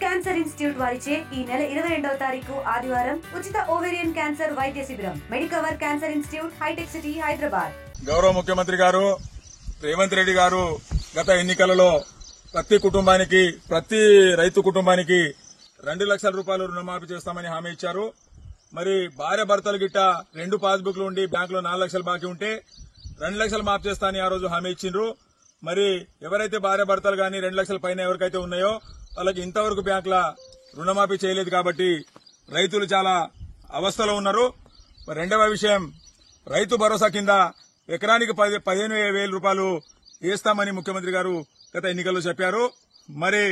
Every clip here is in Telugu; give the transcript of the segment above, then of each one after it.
క్యాన్సర్ ఇన్స్టిట్యూట్ వారిచే ఈ నెల 22వ తారీఖు ఆదివారం ఉచిత ఓవేరియన్ క్యాన్సర్ వైద్య శిబిరం మెడికవర్ క్యాన్సర్ ఇన్స్టిట్యూట్ హైటెక్ సిటీ హైదరాబాద్. గౌరవ ముఖ్యమంత్రి గారు రేవంత్ రెడ్డి గారు గత ఎన్నికలలో ప్రతి రైతు కుటుంబానికి 2 లక్షల రూపాయలు రుణమాఫీ చేస్తామని హామీ ఇచ్చారు. మరి భార్య భర్తలు గిట్ట 2 పాస్బుక్లు ఉండి బ్యాంకులో 4 లక్షలు బాకీ ఉంటే 2 లక్షలు మాఫీ చేస్తా అని ఆ రోజు హామీ ఇచ్చిండ్రు. మరి ఎవరైతే భార్య భర్తలు గాని 2 లక్షల పైన ఎవరికైతే ఉన్నాయో వాళ్ళకి ఇంతవరకు బ్యాంకుల రుణమాఫీ చేయలేదు కాబట్టి రైతులు చాలా అవస్థలో ఉన్నారు. రెండవ విషయం, రైతు భరోసా కింద ఎకరానికి 15,000 రూపాయలు వేస్తామని ముఖ్యమంత్రి గారు గత ఎన్నికల్లో చెప్పారు. మరి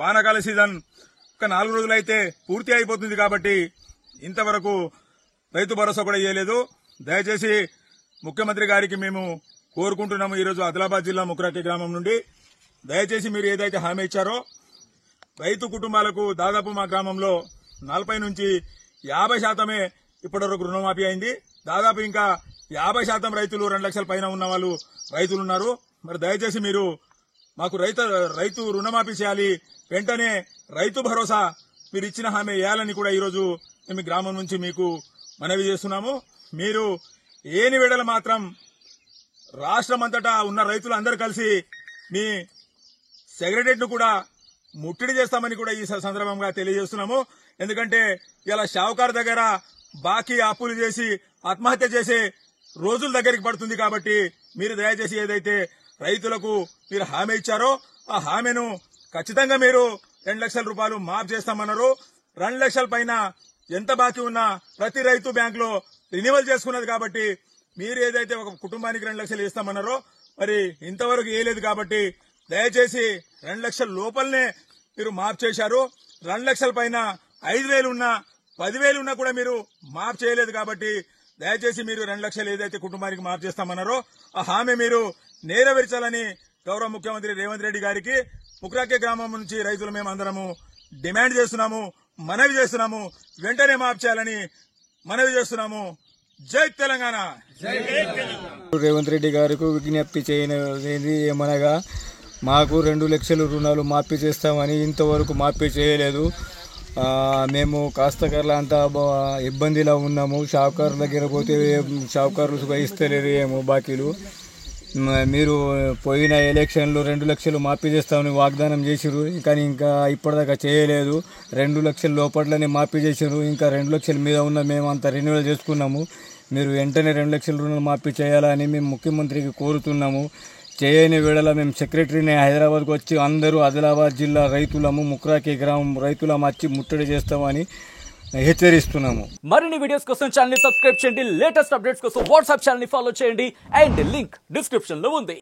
వానాకాల సీజన్ ఒక 4 రోజులైతే పూర్తి అయిపోతుంది కాబట్టి ఇంతవరకు రైతు భరోసా కూడా ఇవ్వలేదు. దయచేసి ముఖ్యమంత్రి గారికి మేము కోరుకుంటున్నాము. ఈరోజు ఆదిలాబాద్ జిల్లా ముక్రాకి గ్రామం నుండి దయచేసి మీరు ఏదైతే హామీ ఇచ్చారో రైతు కుటుంబాలకు దాదాపు మా గ్రామంలో 40 నుంచి 50% ఇప్పటివరకు రుణమాఫీ అయింది. దాదాపు ఇంకా 50% రైతులు 2 లక్షల పైన ఉన్న వాళ్ళు రైతులు ఉన్నారు. మరి దయచేసి మీరు మాకు రైతు రుణమాఫీ చేయాలి. వెంటనే రైతు భరోసా మీరు ఇచ్చిన హామీ వేయాలని కూడా ఈరోజు మేము గ్రామం నుంచి మీకు మనవి చేస్తున్నాము. మీరు ఏని వేళల మాత్రం రాష్ట్రమంతటా ఉన్న రైతులందరూ కలిసి మీ సెక్రటరీని కూడా ముట్టడి చేస్తామని కూడా ఈ సందర్భంగా తెలియజేస్తున్నాము. ఎందుకంటే ఇలా షావుకారు దగ్గర బాకీ అప్పులు చేసి ఆత్మహత్య చేసే రోజుల దగ్గరికి పడుతుంది. కాబట్టి మీరు దయచేసి ఏదైతే రైతులకు మీరు హామీ ఇచ్చారో ఆ హామీను ఖచ్చితంగా మీరు 2 లక్షల రూపాయలు మాఫ్ చేస్తామన్నారు. 2 లక్షల పైన ఎంత బాకీ ఉన్నా ప్రతి రైతు బ్యాంకులో రినివల్ చేసుకున్నది కాబట్టి మీరు ఏదైతే ఒక కుటుంబానికి 2 లక్షలు ఇస్తామన్నారో మరి ఇంతవరకు వేయలేదు. కాబట్టి దయచేసి 2 లక్షల లోపలనే మీరు మాఫ్ చేశారు. 2 లక్షల పైన 5,000 ఉన్నా 10,000 ఉన్నా కూడా మీరు మాఫ్ చేయలేదు. కాబట్టి దయచేసి మీరు 2 లక్షలు ఏదైతే కుటుంబానికి మాఫ్ చేస్తామన్నారో ఆ హామీ మీరు నెరవేర్చాలని గౌరవ ముఖ్యమంత్రి రేవంత్ రెడ్డి గారికి ముక్రాకే గ్రామం నుంచి రైతులు మేము అందరము డిమాండ్ చేస్తున్నాము, మనవి చేస్తున్నాము. వెంటనే మాఫ్ చేయాలని మనవి చేస్తున్నాము. జై తెలంగాణ. రేవంత్ రెడ్డి గారికి విజ్ఞప్తి చేయనిది ఏమనగా మాకు 2 లక్షల రుణాలు మాఫీ చేస్తామని ఇంతవరకు మాఫీ చేయలేదు. మేము కాస్తకర్ల అంతా ఇబ్బందిలో ఉన్నాము. షావుకారు దగ్గర పోతే షావుకారులు ఇస్తలేరు ఏమో బాకీలు. మీరు పోయిన ఎలక్షన్లో 2 లక్షలు మాఫీ చేస్తామని వాగ్దానం చేసిరు, కానీ ఇంకా ఇప్పటిదాకా చేయలేదు. 2 లక్షల లోపట్లనే మాఫీ చేసిరు. ఇంకా 2 లక్షల మీద ఉన్న మేము అంతా రెన్యువల్ చేసుకున్నాము. మీరు వెంటనే 2 లక్షల రుణాలు మాఫీ చేయాలని మేము ముఖ్యమంత్రికి కోరుతున్నాము. చేయని వేళల మేము సెక్రటరీని హైదరాబాద్కు వచ్చి అందరూ ఆదిలాబాద్ జిల్లా రైతులము ముక్రాకి గ్రామం రైతులము వచ్చి ముట్టడి చేస్తామని హెచ్చరిస్తున్నాము. మరిన్ని వీడియోస్ కోసం ఛానల్ ని సబ్స్క్రైబ్ చేయండి. లేటెస్ట్ అప్డేట్స్ కోసం వాట్సాప్ ఛానల్ ని ఫాలో చేయండి. అండ్ లింక్ డిస్క్రిప్షన్ లో ఉంది.